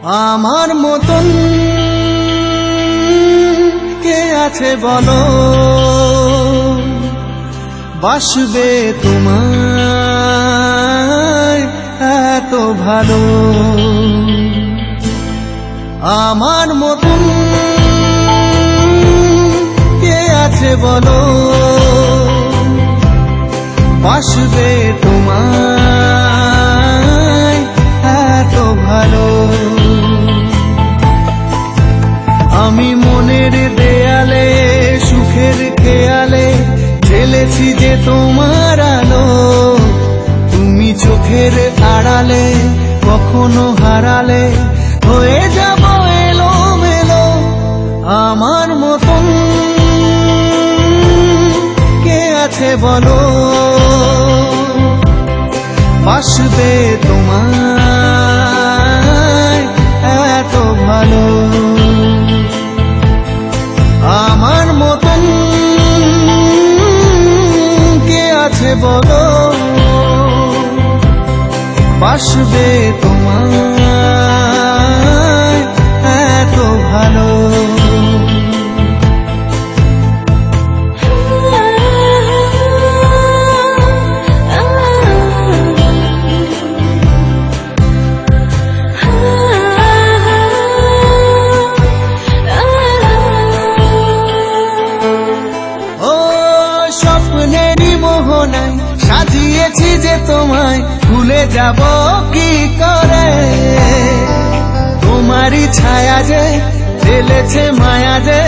আমার মতন কে আছে বলো, বাসবে তোমায় এত ভালো। আমার মতন কে আছে বলো, বাসবে তোমায় এত ভালো। আমি মনের দেয়ালে সুখের খেয়ালে ঢেলেছি যে তোমার আলো, তুমি চোখের আড়ালে কখনো হারালে হয়ে যাব এলোমেলো। আমার মতন কে আছে বলো, বাসবে তোমায় এত ভালো। আমার মতন কে আছে বলো, বাসবে তোমায় এত ভালো। স্বপ্নেরই মোহনায় সাজিয়েছি যে তোমায়, ভুলে যাব কি করে। তোমারই ছায়া যে ফেলেছে মায়া যে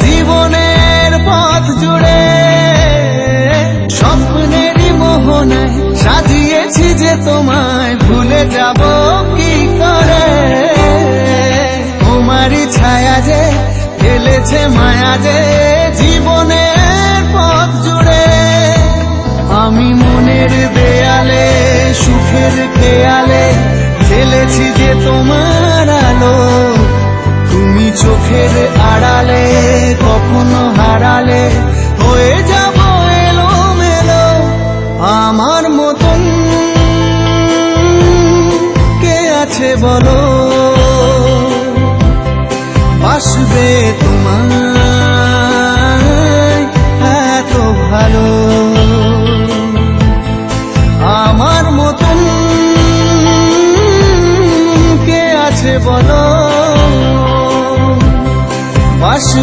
জীবনের পথ জুড়ে। স্বপ্নেরই মোহনায় সাজিয়েছি যে তোমায়, ভুলে যাব কি করে। তোমারই ছায়া যে ফেলেছে মায়া যে জীবনের পথ জুড়ে। আমি মনের দেয়ালে সুখের খেয়ালে ঢেলেছি যে তোমার আলো, তুমি চোখের আড়ালে কখনো হারালে হয়ে যাব এলোমেলো। আমার মতন কে আছে বলো, বাসবে তোমায় এত ভালো। আমার মতন কে আছে বলো, বাসবে